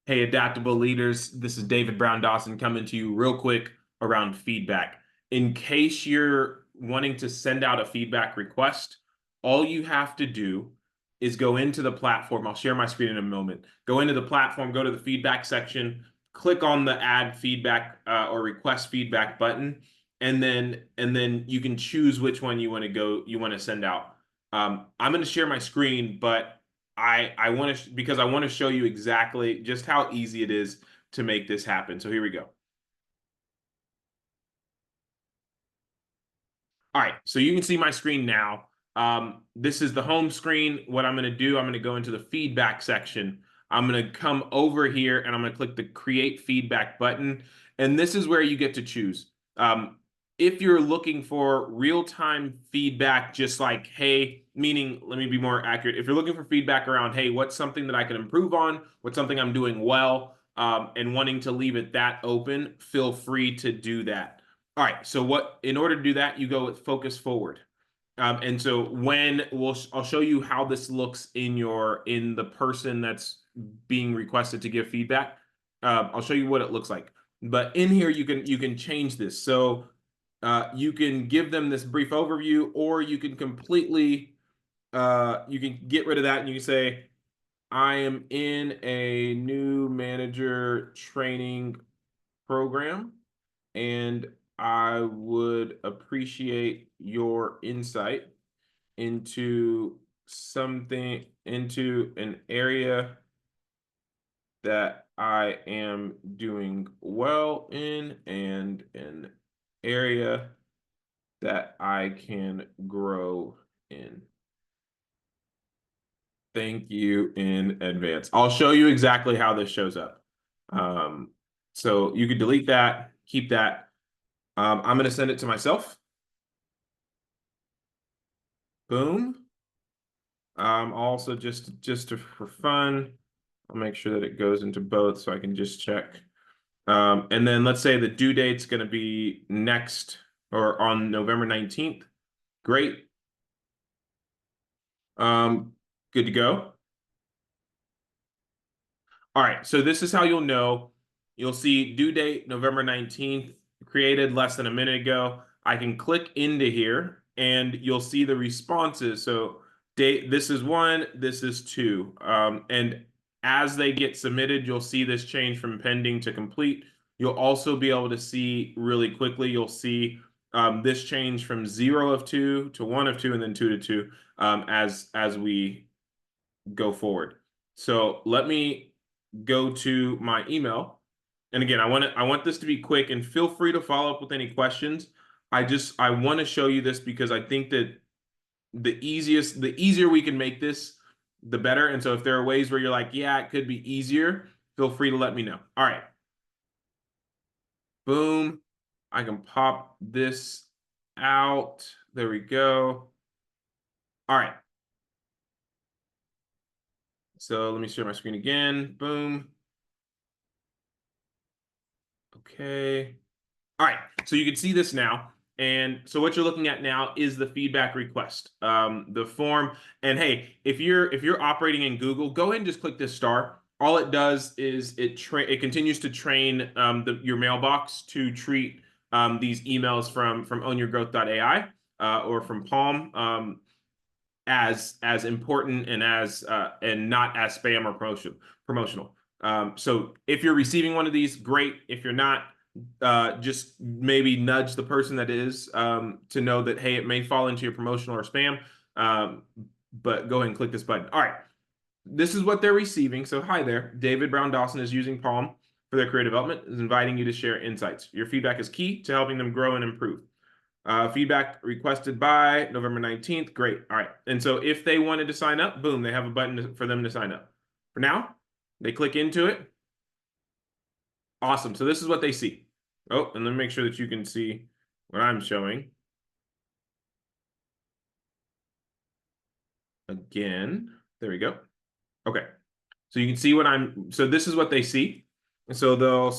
Hey, adaptable leaders, this is David Brown-Dawson coming to you real quick around feedback. In case you're wanting to send out a feedback request, all you have to do is go into the platform. I'll share my screen in a moment. Go into the platform, go to the feedback section, click on the add feedback or request feedback button, and then you can choose which one you want to send out. I'm going to share my screen, but I want to because I want to show you exactly just how easy it is to make this happen. So here we go. All right, so you can see my screen now. This is the home screen. What I'm going to do, I'm going to go into the feedback section. I'm going to come over here and I'm going to click the create feedback button. And this is where you get to choose. If you're looking for real-time feedback, just like, hey, meaning, let me be more accurate. If you're looking for feedback around, hey, what's something that I can improve on? What's something I'm doing well? And wanting to leave it that open, feel free to do that. All right, so in order to do that, you go with focus forward. And so I'll show you how this looks in the person that's being requested to give feedback. I'll show you what it looks like. But in here, you can change this. So you can give them this brief overview, or you can completely you can get rid of that and you can say, I am in a new manager training program, and I would appreciate your insight into an area that I am doing well in and an area that I can grow in. Thank you in advance. I'll show you exactly how this shows up. Um, so you could delete that, keep that. I'm going to send it to myself. Boom. Also, for fun, I'll make sure that it goes into both so I can just check. And then let's say the due date's going to be next or on November 19th. Great. Good to go. All right, so this is how you'll know. You'll see due date November 19th, created less than a minute ago. I can click into here and you'll see the responses. So date, this is one, this is two. And as they get submitted, you'll see this change from pending to complete. You'll also be able to see really quickly, you'll see this change from 0 of 2 to 1 of 2 and then 2 to 2 as we go forward. So let me go to my email. And again, I want this to be quick, and feel free to follow up with any questions. I want to show you this because I think that the easier we can make this, the better. And so if there are ways where you're like, yeah, it could be easier, feel free to let me know. All right. Boom. I can pop this out. There we go. All right. So let me share my screen again. Boom. Okay. All right, so you can see this now. And so what you're looking at now is the feedback request, the form. And hey, if you're operating in Google, go ahead and just click this star. All it does is it continues to train your mailbox to treat these emails from ownyourgrowth.ai or from Palm as important and not as spam or promotional. So if you're receiving one of these, great. If you're not, just maybe nudge the person that is to know that, hey, it may fall into your promotional or spam. But go ahead and click this button. All right, this is what they're receiving. So hi there, David Brown-Dawson is using Palm for their career development, is inviting you to share insights. Your feedback is key to helping them grow and improve. Feedback requested by November 19th. Great. All right. And so if they wanted to sign up, boom, they have a button for them to sign up. For now, they click into it. Awesome. So this is what they see. Oh, and let me make sure that you can see what I'm showing. Again, there we go. Okay. So you can see so this is what they see. And so they'll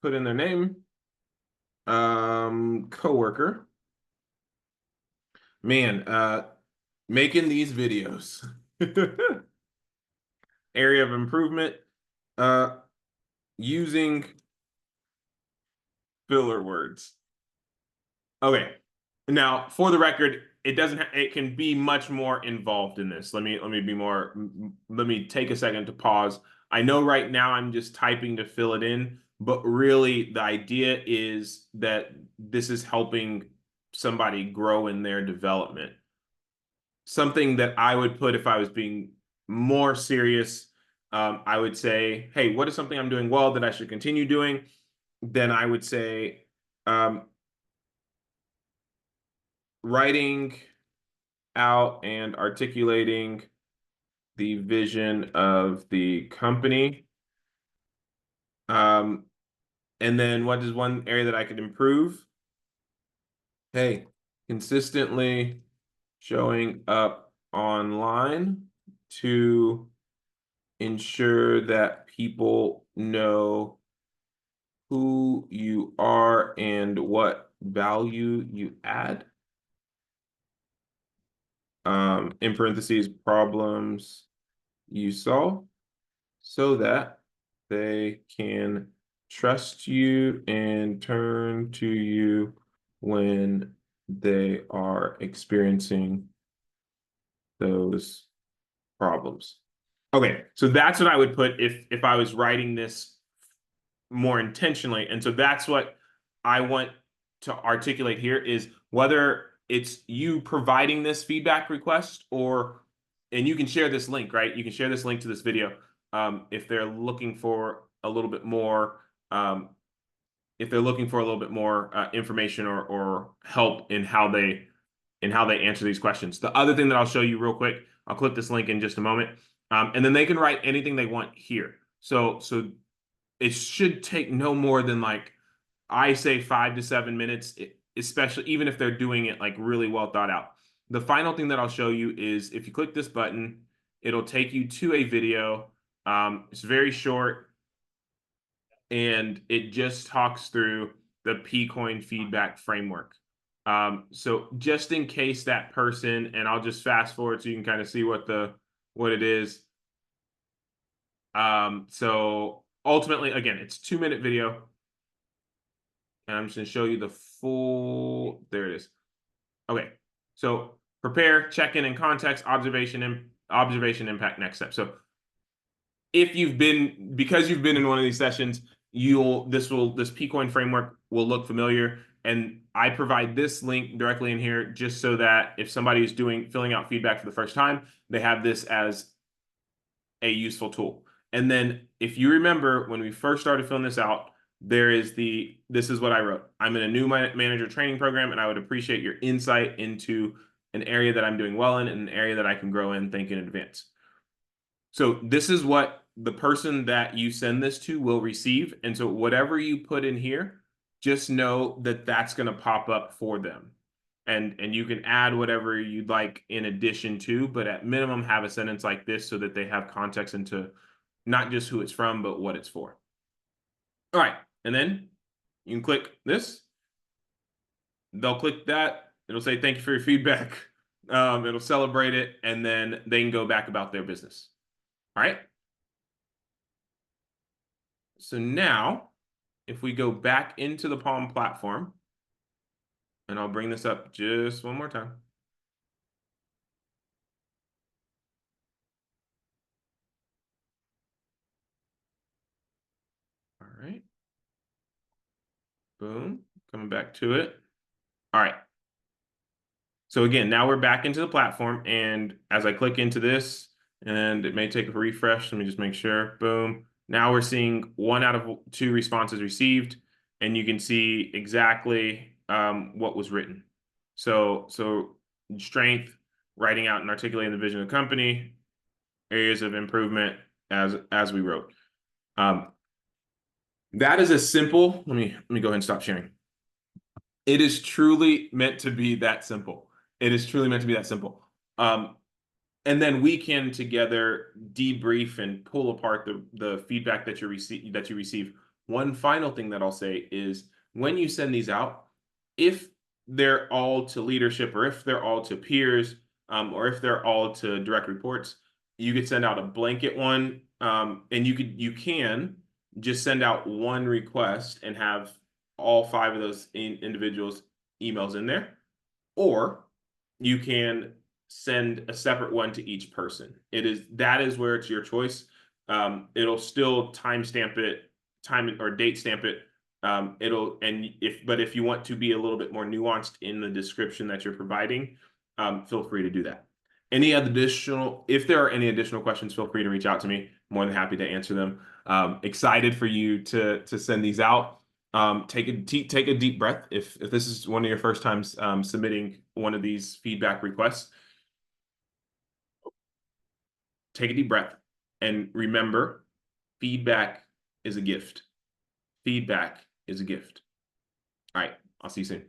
put in their name, coworker. Man, making these videos. Area of improvement. Uh, using filler words. Okay. Now, for the record, it can be much more involved in this. Let me take a second to pause. I know right now I'm just typing to fill it in, but really the idea is that this is helping somebody grow in their development. Something that I would put if I was being more serious, I would say, hey, what is something I'm doing well that I should continue doing? Then I would say, um, writing out and articulating the vision of the company. Um, and then what is one area that I could improve? Hey, consistently showing up online to ensure that people know who you are and what value you add. In parentheses, problems you solve, so that they can trust you and turn to you when they are experiencing those problems. Okay, so that's what I would put if I was writing this more intentionally. And so that's what I want to articulate here is whether it's you providing this feedback request or, and you can share this link, right? You can share this link to this video if they're looking for a little bit more, if they're looking for a little bit more information or help in how they answer these questions. The other thing that I'll show you real quick, I'll click this link in just a moment, and then they can write anything they want here. So it should take no more than like I say 5 to 7 minutes, especially even if they're doing it like really well thought out. The final thing that I'll show you is if you click this button, it'll take you to a video. It's very short and it just talks through the P-Coin feedback framework. So just in case that person, and I'll just fast forward so you can kind of see what it is. So ultimately, again, it's 2 minute video. And I'm just going to show you the full, there it is. Okay, so prepare, check in and context, observation, impact, next step. So if because you've been in one of these sessions, this P-Coin framework will look familiar. And I provide this link directly in here just so that if somebody is filling out feedback for the first time, they have this as a useful tool. And then if you remember when we first started filling this out, this is what I wrote. I'm in a new manager training program, and I would appreciate your insight into an area that I'm doing well in and an area that I can grow in, think in advance. So this is what the person that you send this to will receive. And so whatever you put in here, just know that that's going to pop up for them. And you can add whatever you'd like in addition to, but at minimum have a sentence like this so that they have context into not just who it's from, but what it's for. All right. And then you can click this. They'll click that. It'll say, thank you for your feedback. It'll celebrate it, and then they can go back about their business. All right. So now, if we go back into the Palm platform, and I'll bring this up just one more time. All right. Boom. Coming back to it. All right. So again, now we're back into the platform, and as I click into this, and it may take a refresh, let me just make sure. Boom. Now we're seeing 1 out of 2 responses received, and you can see exactly what was written. So strength, writing out and articulating the vision of the company, areas of improvement as we wrote. That is a simple. Let me go ahead and stop sharing. It is truly meant to be that simple. It is truly meant to be that simple. And then we can together debrief and pull apart the feedback that you receive. One final thing that I'll say is when you send these out, if they're all to leadership or if they're all to peers or if they're all to direct reports, you could send out a blanket one And you can just send out one request and have all 5 of those individuals' emails in there, or you can send a separate one to each person. That is where it's your choice. It'll still timestamp it, time or date stamp it. But if you want to be a little bit more nuanced in the description that you're providing, feel free to do that. If there are any additional questions, feel free to reach out to me. More than happy to answer them. Excited for you to send these out. Take a deep breath. If this is one of your first times submitting one of these feedback requests, take a deep breath and remember, feedback is a gift. Feedback is a gift. All right, I'll see you soon.